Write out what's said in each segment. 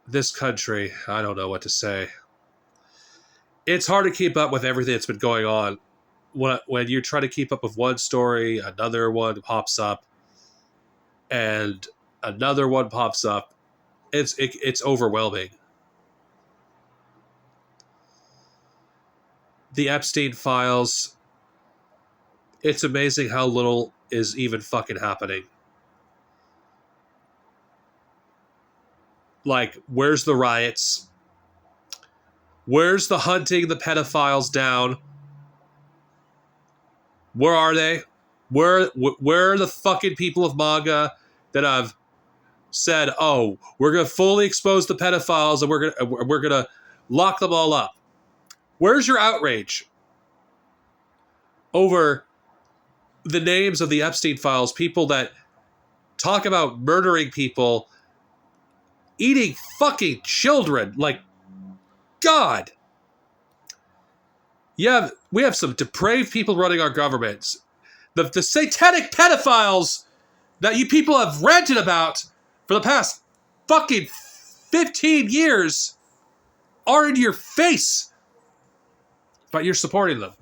this country, I don't know what to say. It's hard to keep up with everything that's been going on. When you try to keep up with one story, another one pops up, and another one pops up. It's overwhelming. The Epstein files. It's amazing how little is even fucking happening. Like, where's the riots? Where's the hunting the pedophiles down? Where are they? Where are the fucking people of MAGA that have said, "Oh, we're gonna fully expose the pedophiles and we're gonna lock them all up"? Where's your outrage over the names of the Epstein files? People that talk about murdering people, eating fucking children. Like, God. Yeah, we have some depraved people running our governments. The satanic pedophiles that you people have ranted about for the past fucking 15 years are in your face, but you're supporting them.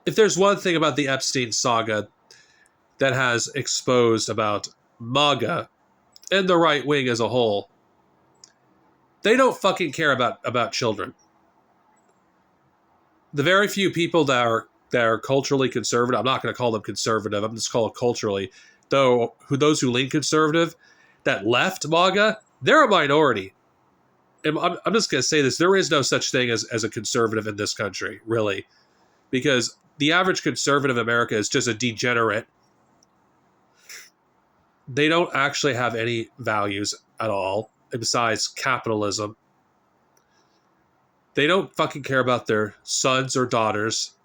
If there's one thing about the Epstein saga that has exposed about MAGA and the right wing as a whole, they don't fucking care about children. The very few people that are culturally conservative, I'm not going to call them conservative, I'm just calling it culturally, those who lean conservative, that left MAGA, they're a minority. And I'm just going to say this, there is no such thing as a conservative in this country, really. Because the average conservative in America is just a degenerate. They don't actually have any values at all, besides capitalism. They don't fucking care about their sons or daughters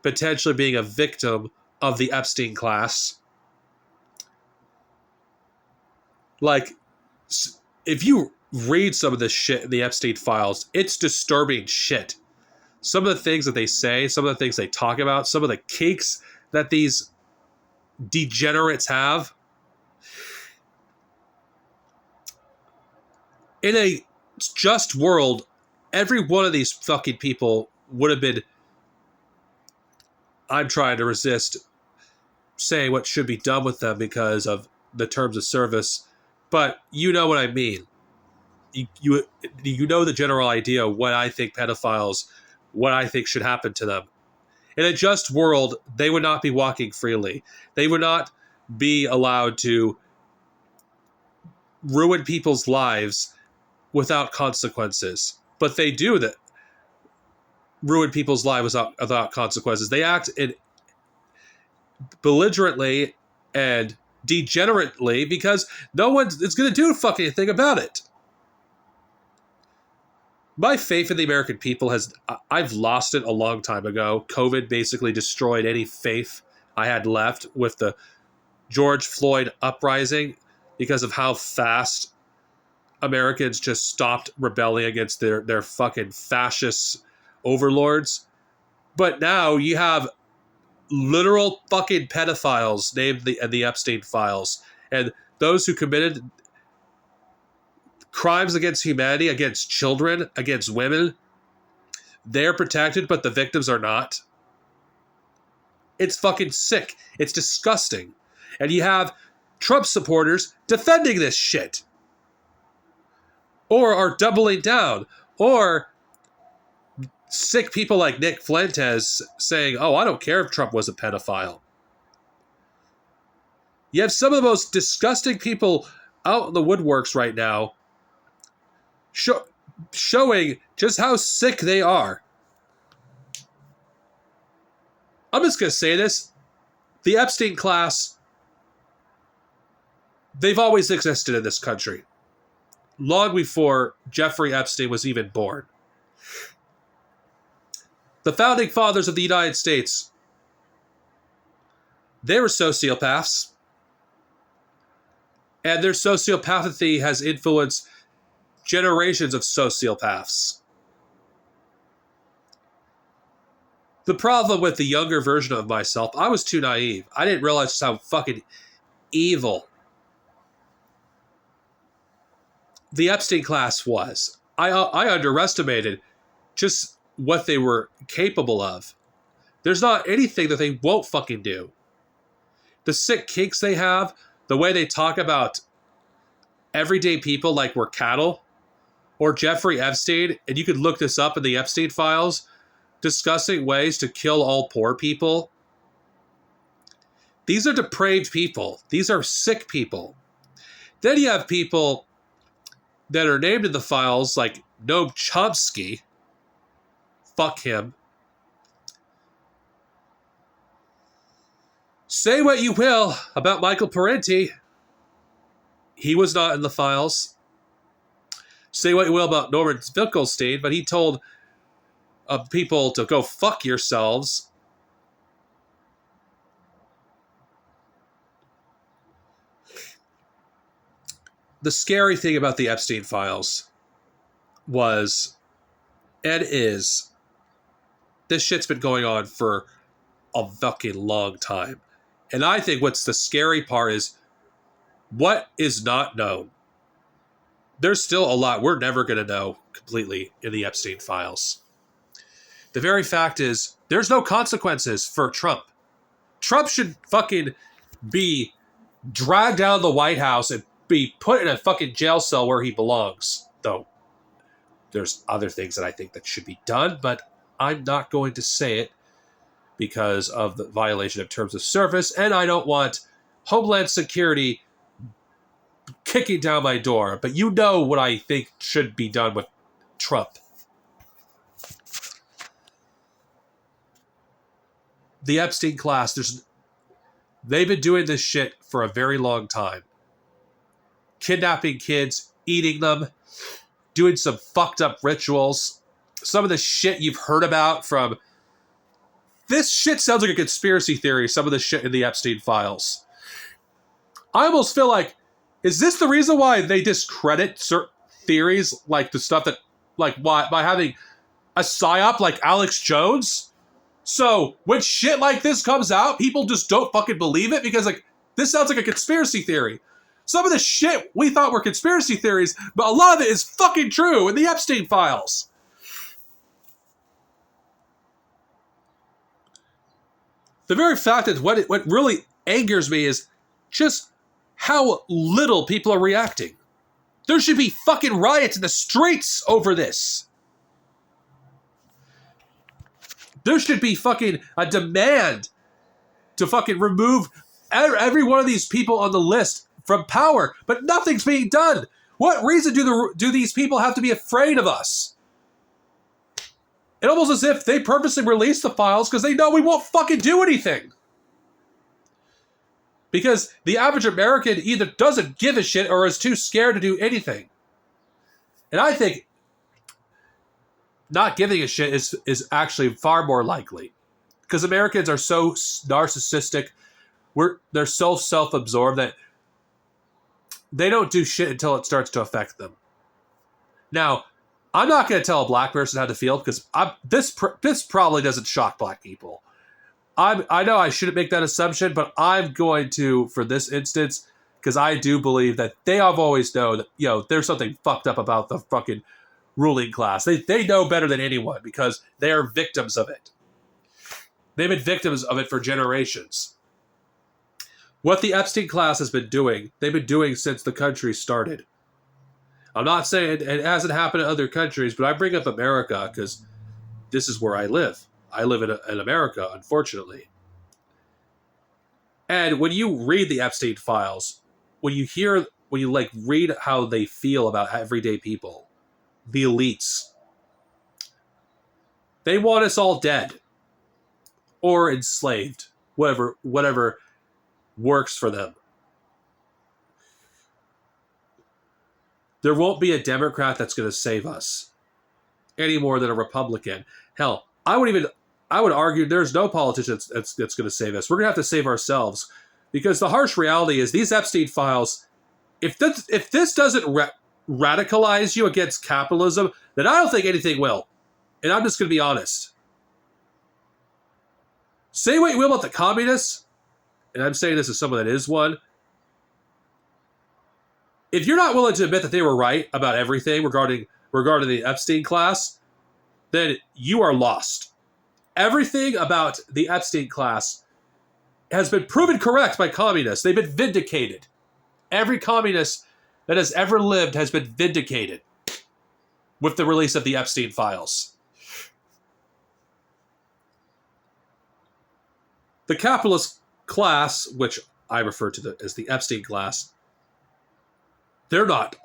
potentially being a victim of the Epstein class. Like, if you read some of this shit in the Epstein files, it's disturbing shit. Some of the things that they say, some of the things they talk about, some of the kinks that these degenerates have. In a just world, every one of these fucking people would have been, I'm trying to resist saying what should be done with them because of the terms of service, but you know what I mean. You know the general idea of what I think pedophiles, what I think should happen to them. In a just world, they would not be walking freely. They would not be allowed to ruin people's lives without consequences. But they do that. Ruin people's lives without consequences. They act belligerently and degenerately because no one is going to do a fucking thing about it. My faith in the American people I've lost it a long time ago. COVID basically destroyed any faith I had left with the George Floyd uprising because of how fast Americans just stopped rebelling against their fucking fascist overlords. But now you have literal fucking pedophiles named the Epstein files, and those who committed crimes against humanity, against children, against women, they're protected, but the victims are not. It's fucking sick. It's disgusting. And you have Trump supporters defending this shit. Or are doubling down. Or sick people like Nick Fuentes saying, oh, I don't care if Trump was a pedophile. You have some of the most disgusting people out in the woodworks right now showing just how sick they are. I'm just going to say this. The Epstein class, they've always existed in this country. Long before Jeffrey Epstein was even born. The founding fathers of the United States, they were sociopaths. And their sociopathy has influenced generations of sociopaths. The problem with the younger version of myself, I was too naive. I didn't realize just how fucking evil the Epstein class was. I underestimated just what they were capable of. There's not anything that they won't fucking do. The sick kinks they have, the way they talk about everyday people like we're cattle, or Jeffrey Epstein, and you could look this up in the Epstein files, discussing ways to kill all poor people. These are depraved people. These are sick people. Then you have people that are named in the files like Noam Chomsky. Fuck him. Say what you will about Michael Parenti. He was not in the files. Say what you will about Norman Finkelstein, but he told people to go fuck yourselves. The scary thing about the Epstein files was, and is, this shit's been going on for a fucking long time. And I think what's the scary part is what is not known. There's still a lot we're never going to know completely in the Epstein files. The very fact is, there's no consequences for Trump. Trump should fucking be dragged out of the White House and be put in a fucking jail cell where he belongs. Though, there's other things that I think that should be done, but I'm not going to say it because of the violation of terms of service, and I don't want Homeland Security kicking down my door. But you know what I think should be done with Trump. The Epstein class, they've been doing this shit for a very long time. Kidnapping kids, eating them, doing some fucked up rituals. Some of the shit you've heard about from... This shit sounds like a conspiracy theory, some of the shit in the Epstein files. I almost feel like, is this the reason why they discredit certain theories, like the stuff that, like, why, by having a psyop like Alex Jones? So, when shit like this comes out, people just don't fucking believe it because, like, this sounds like a conspiracy theory. Some of the shit we thought were conspiracy theories, but a lot of it is fucking true in the Epstein files. The very fact that what really angers me is just how little people are reacting. There should be fucking riots in the streets over this. There should be fucking a demand to fucking remove every one of these people on the list from power, but nothing's being done. What reason do these people have to be afraid of us? It's almost as if they purposely release the files because they know we won't fucking do anything. Because the average American either doesn't give a shit or is too scared to do anything. And I think not giving a shit is actually far more likely. Because Americans are so narcissistic, they're so self-absorbed that they don't do shit until it starts to affect them. Now, I'm not going to tell a black person how to feel because this probably doesn't shock black people. I know I shouldn't make that assumption, but I'm going to for this instance because I do believe that they have always known that, there's something fucked up about the fucking ruling class. They know better than anyone because they are victims of it. They've been victims of it for generations. What the Epstein class has been doing, they've been doing since the country started. I'm not saying it hasn't happened in other countries, but I bring up America because this is where I live. I live in America, unfortunately. And when you read the Epstein files, when you read how they feel about everyday people, the elites, they want us all dead or enslaved, whatever works for them. There won't be a Democrat that's going to save us any more than a Republican. Hell, I would argue there's no politician that's going to save us. We're going to have to save ourselves because the harsh reality is these Epstein files, if this doesn't radicalize you against capitalism, then I don't think anything will. And I'm just going to be honest. Say what you will about the communists, and I'm saying this as someone that is one. If you're not willing to admit that they were right about everything regarding the Epstein class, then you are lost. Everything about the Epstein class has been proven correct by communists. They've been vindicated. Every communist that has ever lived has been vindicated with the release of the Epstein files. The capitalist class, which I refer to as the Epstein class, they're not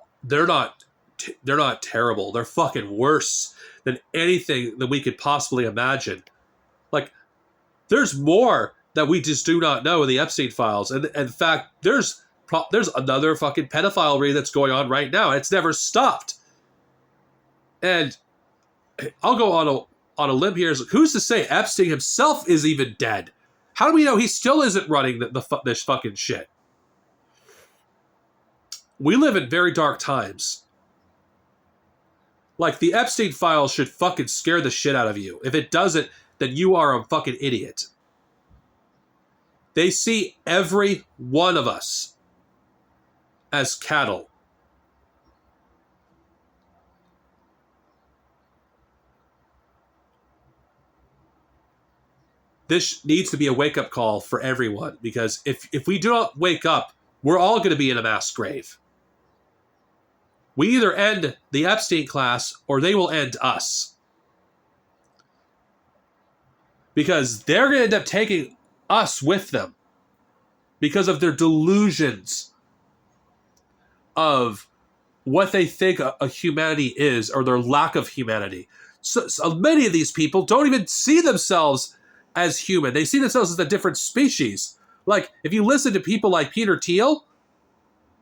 terrible. They're fucking worse than anything that we could possibly imagine. Like, there's more that we just do not know in the Epstein files. And in fact, there's another fucking pedophile ring that's going on right now. It's never stopped. And I'll go on a limb here. Who's to say Epstein himself is even dead? How do we know he still isn't running this fucking shit? We live in very dark times. Like, the Epstein files should fucking scare the shit out of you. If it doesn't, then you are a fucking idiot. They see every one of us as cattle. This needs to be a wake-up call for everyone, because if we do not wake up, we're all going to be in a mass grave. We either end the Epstein class or they will end us. Because they're going to end up taking us with them because of their delusions of what they think a humanity is, or their lack of humanity. So many of these people don't even see themselves as human. They see themselves as a different species. Like, if you listen to people like Peter Thiel,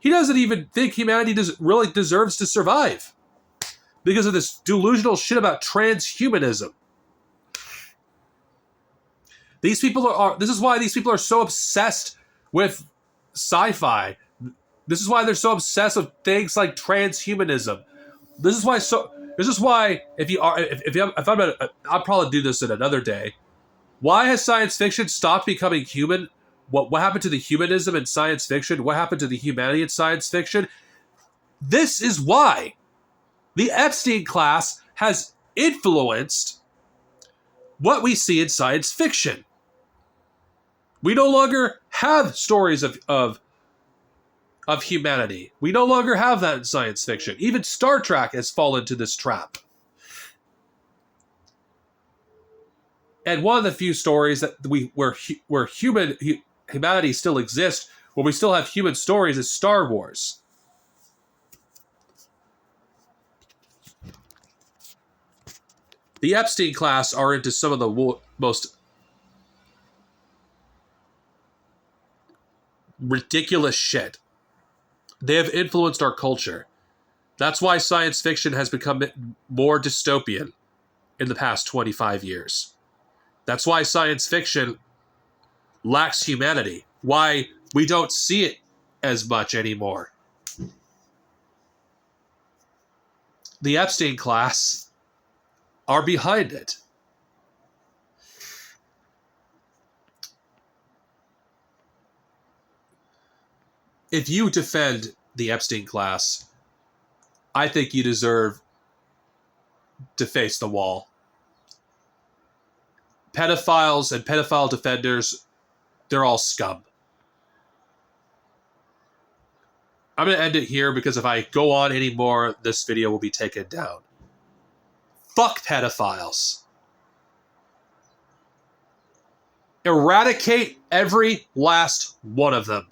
he doesn't even think humanity really deserves to survive because of this delusional shit about transhumanism. These people this is why these people are so obsessed with sci-fi. This is why they're so obsessed with things like transhumanism. This is why I'll probably do this in another day. Why has science fiction stopped becoming human? What happened to the humanism in science fiction? What happened to the humanity in science fiction? This is why the Epstein class has influenced what we see in science fiction. We no longer have stories of humanity. We no longer have that in science fiction. Even Star Trek has fallen into this trap. And one of the few stories that where humanity still exists, where we still have human stories, is Star Wars. The Epstein class are into some of the most ridiculous shit. They have influenced our culture. That's why science fiction has become more dystopian in the past 25 years. That's why science fiction lacks humanity. Why we don't see it as much anymore. The Epstein class are behind it. If you defend the Epstein class, I think you deserve to face the wall. Pedophiles and pedophile defenders, they're all scum. I'm going to end it here because if I go on anymore, this video will be taken down. Fuck pedophiles. Eradicate every last one of them.